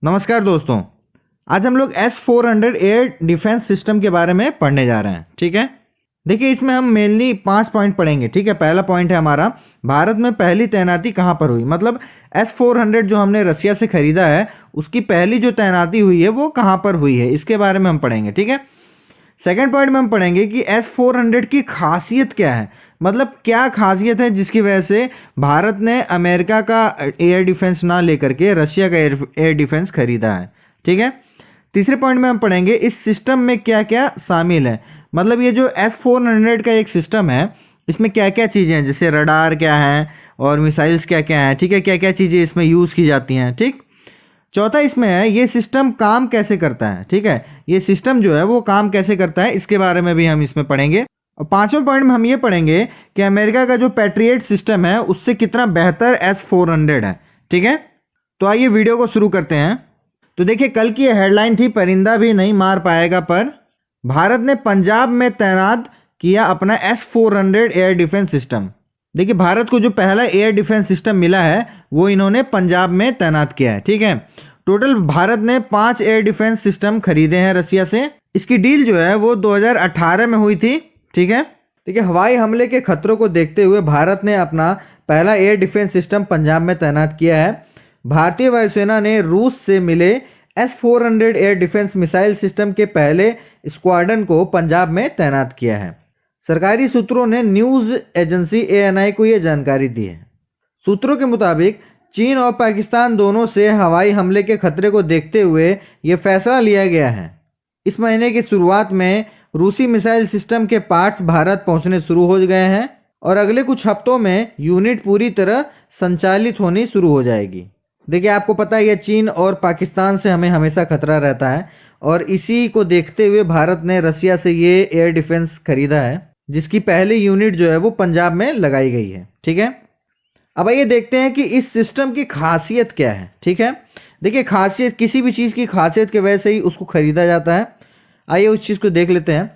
नमस्कार दोस्तों, आज हम लोग S-400 एयर डिफेंस सिस्टम के बारे में पढ़ने जा रहे हैं। ठीक है, देखिए इसमें हम मेनली 5 पॉइंट पढ़ेंगे। ठीक है, पहला पॉइंट है हमारा भारत में पहली तैनाती कहाँ पर हुई, मतलब S-400 जो हमने रसिया से खरीदा है उसकी पहली जो तैनाती हुई है वो कहाँ पर हुई है, इसके बारे में हम पढ़ेंगे। ठीक है, सेकेंड पॉइंट में हम पढ़ेंगे कि S-400 की खासियत क्या है, मतलब क्या खासियत है जिसकी वजह से भारत ने अमेरिका का एयर डिफेंस ना लेकर के रशिया का एयर डिफेंस खरीदा है। ठीक है, तीसरे पॉइंट में हम पढ़ेंगे इस सिस्टम में क्या क्या शामिल है, मतलब ये जो S-400 का एक सिस्टम है इसमें क्या क्या चीज़ें हैं, जैसे रडार क्या है और मिसाइल्स क्या क्या हैं। ठीक है, क्या क्या चीज़ें इसमें यूज़ की जाती हैं। ठीक, चौथा इसमें है ये सिस्टम काम कैसे करता है। ठीक है, ये सिस्टम जो है वो काम कैसे करता है इसके बारे में भी हम इसमें पढ़ेंगे। और पांचवें पॉइंट में हम ये पढ़ेंगे कि अमेरिका का जो पैट्रियट सिस्टम है उससे कितना बेहतर S-400 है। ठीक है, तो आइए वीडियो को शुरू करते हैं। तो देखिए कल की हेडलाइन थी परिंदा भी नहीं मार पाएगा, पर भारत ने पंजाब में तैनात किया अपना S-400 एयर डिफेंस सिस्टम। देखिए भारत को जो पहला एयर डिफेंस सिस्टम मिला है वो इन्होंने पंजाब में तैनात किया है। ठीक है, टोटल भारत ने 5 एयर डिफेंस सिस्टम खरीदे हैं रसिया से। इसकी डील जो है वो 2018 में हुई थी। ठीक है, देखिए हवाई हमले के खतरों को देखते हुए भारत ने अपना पहला एयर डिफेंस सिस्टम पंजाब में तैनात किया है। भारतीय वायुसेना ने रूस से मिले S-400 air defence missile system के पहले स्क्वाड्रन को पंजाब में तैनात किया है। सरकारी सूत्रों ने न्यूज़ एजेंसी ANI को यह जानकारी दी है। सूत्रों के मुताबिक चीन और पाकिस्तान दोनों से हवाई हमले के खतरे को देखते हुए यह फैसला लिया गया है। इस महीने की शुरुआत में रूसी मिसाइल सिस्टम के पार्ट्स भारत पहुंचने शुरू हो गए हैं और अगले कुछ हफ्तों में यूनिट पूरी तरह संचालित होनी शुरू हो जाएगी। देखिए आपको पता है चीन और पाकिस्तान से हमें हमेशा खतरा रहता है और इसी को देखते हुए भारत ने रसिया से ये एयर डिफेंस खरीदा है जिसकी पहली यूनिट जो है वो पंजाब में लगाई गई है। ठीक है, अब आइए देखते हैं कि इस सिस्टम की खासियत क्या है। ठीक है, देखिए खासियत, किसी भी चीज़ की खासियत के वजह से ही उसको खरीदा जाता है। आइए उस चीज़ को देख लेते हैं।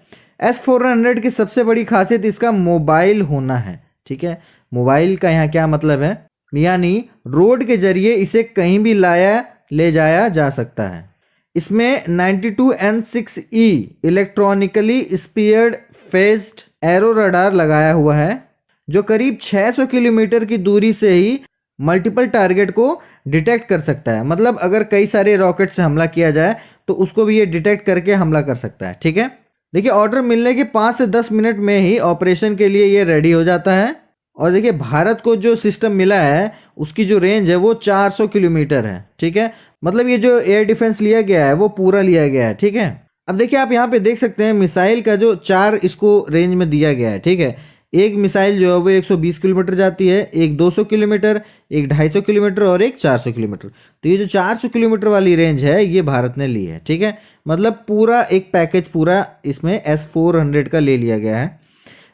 S-400 की सबसे बड़ी खासियत इसका मोबाइल होना है। ठीक है, मोबाइल का यहाँ क्या मतलब है, यानी रोड के जरिए इसे कहीं भी ले जाया जा सकता है। इसमें 92N6E electronically steered phased array radar लगाया हुआ है जो करीब 600 किलोमीटर की दूरी से ही मल्टीपल टारगेट को डिटेक्ट कर सकता है। मतलब अगर कई सारे रॉकेट से हमला किया जाए तो उसको भी ये डिटेक्ट करके हमला कर सकता है। ठीक है, देखिए ऑर्डर मिलने के 5 से 10 मिनट में ही ऑपरेशन के लिए ये रेडी हो जाता है। और देखिए भारत को जो सिस्टम मिला है उसकी जो रेंज है वो 400 किलोमीटर है। ठीक है, मतलब ये जो एयर डिफेंस लिया गया है वो पूरा लिया गया है। ठीक है, अब देखिए आप यहाँ पे देख सकते हैं मिसाइल का जो 4 इसको रेंज में दिया गया है। ठीक है, एक मिसाइल जो है वो 120 किलोमीटर जाती है, एक 200 किलोमीटर, एक 250 किलोमीटर और एक 400 किलोमीटर। तो ये जो 400 किलोमीटर वाली रेंज है ये भारत ने ली है। ठीक है, मतलब पूरा एक पैकेज पूरा इसमें S-400 का ले लिया गया है।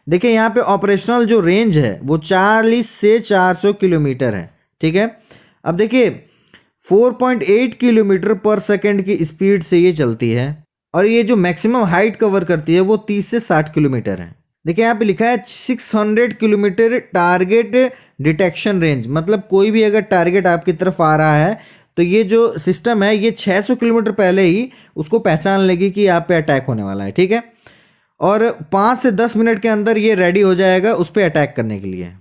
देखिए यहाँ पे ऑपरेशनल जो रेंज है वो 40 से 400 किलोमीटर है। ठीक है, अब देखिए 4.8 किलोमीटर पर सेकेंड की स्पीड से ये चलती है और ये जो मैक्सिमम हाइट कवर करती है वो 30 से 60 किलोमीटर है। देखिए यहाँ पे लिखा है 600 किलोमीटर टारगेट डिटेक्शन रेंज, मतलब कोई भी अगर टारगेट आपकी तरफ आ रहा है तो ये जो सिस्टम है ये 600 किलोमीटर पहले ही उसको पहचान लेगी कि आप पे अटैक होने वाला है। ठीक है, और 5 से 10 मिनट के अंदर ये रेडी हो जाएगा उस पर अटैक करने के लिए।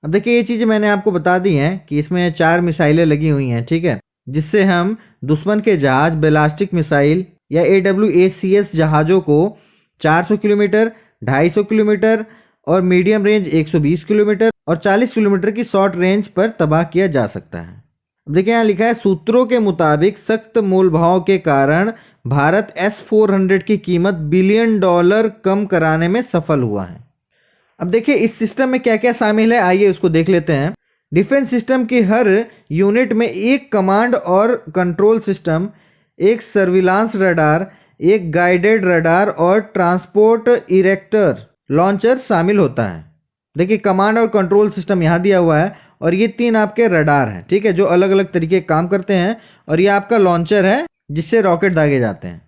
अब देखिए ये चीज़ें मैंने आपको बता दी हैं कि इसमें 4 मिसाइलें लगी हुई हैं। ठीक है, जिससे हम दुश्मन के जहाज, बैलिस्टिक मिसाइल या AWACS जहाज़ों को 400 किलोमीटर, 250 किलोमीटर और मीडियम रेंज 120 किलोमीटर और 40 किलोमीटर की शॉर्ट रेंज पर तबाह किया जा सकता है। अब देखिए यहाँ लिखा है सूत्रों के मुताबिक सख्त मोल भाव के कारण भारत S-400 की कीमत $1 बिलियन कम कराने में सफल हुआ है। अब देखिए इस सिस्टम में क्या क्या शामिल है, आइए उसको देख लेते हैं। डिफेंस सिस्टम की हर यूनिट में एक कमांड और कंट्रोल सिस्टम, एक सर्विलांस रडार, एक गाइडेड रडार और ट्रांसपोर्ट इरेक्टर लॉन्चर शामिल होता है। देखिए कमांड और कंट्रोल सिस्टम यहाँ दिया हुआ है और ये 3 आपके रडार हैं। ठीक है, जो अलग अलग तरीके काम करते हैं और ये आपका लॉन्चर है जिससे रॉकेट दागे जाते हैं।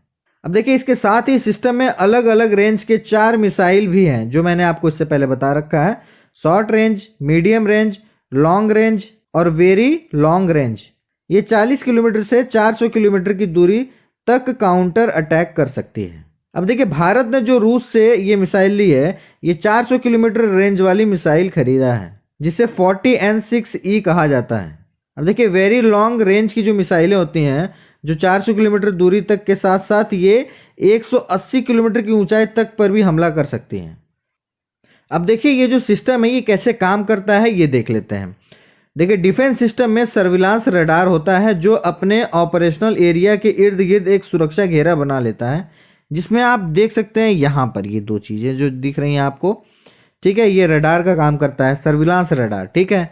अब देखिए इसके साथ ही सिस्टम में अलग अलग रेंज के 4 मिसाइल भी हैं जो मैंने आपको इससे पहले बता रखा है। Short range, medium range, long range और वेरी लॉन्ग रेंज। ये 40 किलोमीटर से 400 किलोमीटर की दूरी तक काउंटर अटैक कर सकती है। अब देखिए भारत ने जो रूस से ये मिसाइल ली है, ये 400 किलोमीटर रेंज वाली मिसाइल खरीदा है जिसे 40N6E कहा जाता है। अब देखिए वेरी लॉन्ग रेंज की जो मिसाइलें होती हैं, जो 400 किलोमीटर दूरी तक के साथ साथ ये 180 किलोमीटर की ऊंचाई तक पर भी हमला कर सकती हैं। अब देखिए ये जो सिस्टम है ये कैसे काम करता है ये देख लेते हैं। देखिए डिफेंस सिस्टम में सर्विलांस रडार होता है जो अपने ऑपरेशनल एरिया के इर्द गिर्द एक सुरक्षा घेरा बना लेता है, जिसमें आप देख सकते हैं यहाँ पर ये दो चीज़ें जो दिख रही हैं आपको, ठीक है। ये रडार का काम करता है, सर्विलांस रडार, ठीक है।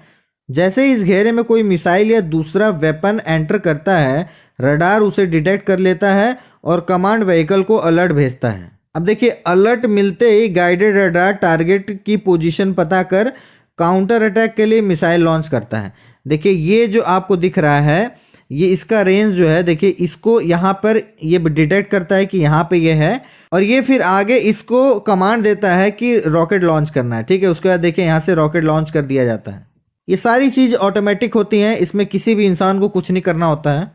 जैसे ही इस घेरे में कोई मिसाइल या दूसरा वेपन एंटर करता है, रडार उसे डिटेक्ट कर लेता है और कमांड व्हीकल को अलर्ट भेजता है। अब देखिए अलर्ट मिलते ही गाइडेड रडार टारगेट की पोजीशन पता कर काउंटर अटैक के लिए मिसाइल लॉन्च करता है। देखिए ये जो आपको दिख रहा है, ये इसका रेंज जो है, देखिए इसको यहाँ पर ये डिटेक्ट करता है कि यहाँ पे ये है, और ये फिर आगे इसको कमांड देता है कि रॉकेट लॉन्च करना है, ठीक है। उसके बाद देखिए यहाँ से रॉकेट लॉन्च कर दिया जाता है। ये सारी चीज़ ऑटोमेटिक होती हैं, इसमें किसी भी इंसान को कुछ नहीं करना होता है।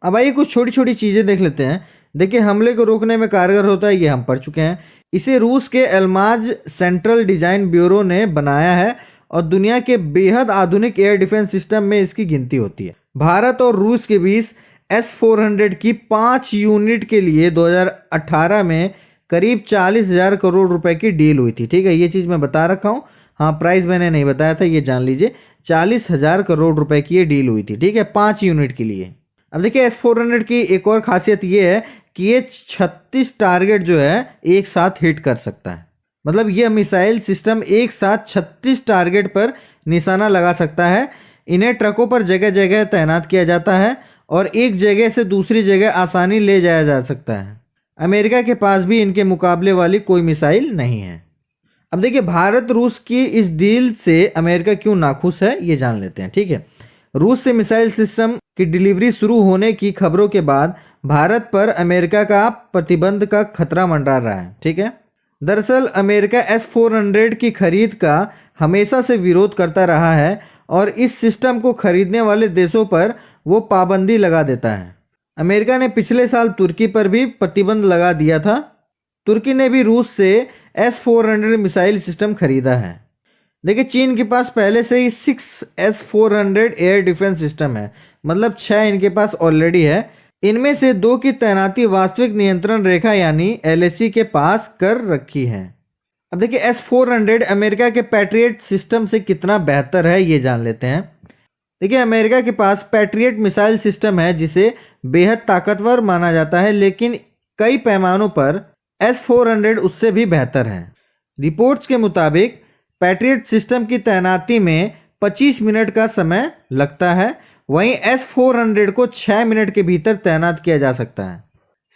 अब आइए कुछ छोटी छोटी चीज़ें देख लेते हैं। देखिए हमले को रोकने में कारगर होता है, ये हम पढ़ चुके हैं। इसे रूस के एल्माज सेंट्रल डिजाइन ब्यूरो ने बनाया है और दुनिया के बेहद आधुनिक एयर डिफेंस सिस्टम में इसकी गिनती होती है। भारत और रूस के बीच S-400 की 5 यूनिट के लिए 2018 में करीब 40,000 करोड़ रुपए की डील हुई थी, ठीक है। ये चीज़ मैं बता रखा हूँ, हाँ प्राइस मैंने नहीं बताया था, ये जान लीजिए। 40,000 करोड़ रुपए की ये डील हुई थी, ठीक है, 5 यूनिट के लिए। अब देखिए S-400 की एक और खासियत ये है कि ये 36 टारगेट जो है एक साथ हिट कर सकता है। मतलब ये मिसाइल सिस्टम एक साथ 36 टारगेट पर निशाना लगा सकता है। इन्हें ट्रकों पर जगह जगह तैनात किया जाता है और एक जगह से दूसरी जगह आसानी ले जाया जा सकता है। अमेरिका के पास भी इनके मुकाबले वाली कोई मिसाइल नहीं है। अब देखिए भारत रूस की इस डील से अमेरिका क्यों नाखुश है ये जान लेते हैं, ठीक है। रूस से मिसाइल सिस्टम की डिलीवरी शुरू होने की खबरों के बाद भारत पर अमेरिका का प्रतिबंध का खतरा मंडरा रहा है, ठीक है। दरअसल अमेरिका S-400 की खरीद का हमेशा से विरोध करता रहा है और इस सिस्टम को खरीदने वाले देशों पर वो पाबंदी लगा देता है। अमेरिका ने पिछले साल तुर्की पर भी प्रतिबंध लगा दिया था। तुर्की ने भी रूस से S-400 मिसाइल सिस्टम खरीदा है। देखिए चीन के पास पहले से ही 6 S-400 एयर डिफेंस सिस्टम है, मतलब 6 इनके पास ऑलरेडी है। इनमें से 2 की तैनाती वास्तविक नियंत्रण रेखा यानी LAC के पास कर रखी है। अब देखिए S-400 अमेरिका के पैट्रियट सिस्टम से कितना बेहतर है ये जान लेते हैं। देखिए अमेरिका के पास पैट्रियट मिसाइल सिस्टम है जिसे बेहद ताकतवर माना जाता है, लेकिन कई पैमानों पर S-400 उससे भी बेहतर है। रिपोर्ट्स के मुताबिक पैट्रियट सिस्टम की तैनाती में 25 मिनट का समय लगता है, वहीं S-400 को 6 मिनट के भीतर तैनात किया जा सकता है।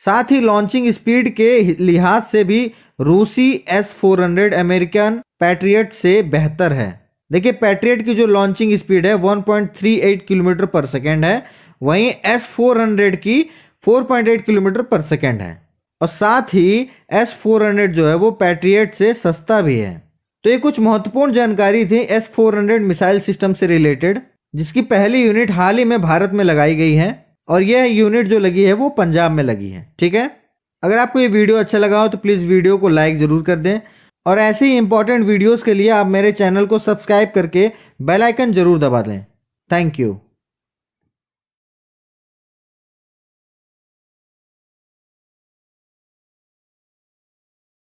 साथ ही लॉन्चिंग स्पीड के लिहाज से भी रूसी S-400 अमेरिकन पैट्रियट से बेहतर है। देखिए पैट्रियट की जो लॉन्चिंग स्पीड है 1.38 किलोमीटर पर सेकेंड है, वहीं S-400 की 4.8 किलोमीटर पर सेकेंड है। और साथ ही S-400 जो है वो पैट्रियट से सस्ता भी है। तो ये कुछ महत्वपूर्ण जानकारी थी S-400 मिसाइल सिस्टम से रिलेटेड, जिसकी पहली यूनिट हाल ही में भारत में लगाई गई है और यह यूनिट जो लगी है वो पंजाब में लगी है, ठीक है। अगर आपको ये वीडियो अच्छा लगा हो तो प्लीज़ वीडियो को लाइक ज़रूर कर दें और ऐसे ही इंपॉर्टेंट वीडियोस के लिए आप मेरे चैनल को सब्सक्राइब करके बेल आइकन ज़रूर दबा दें। Thank you.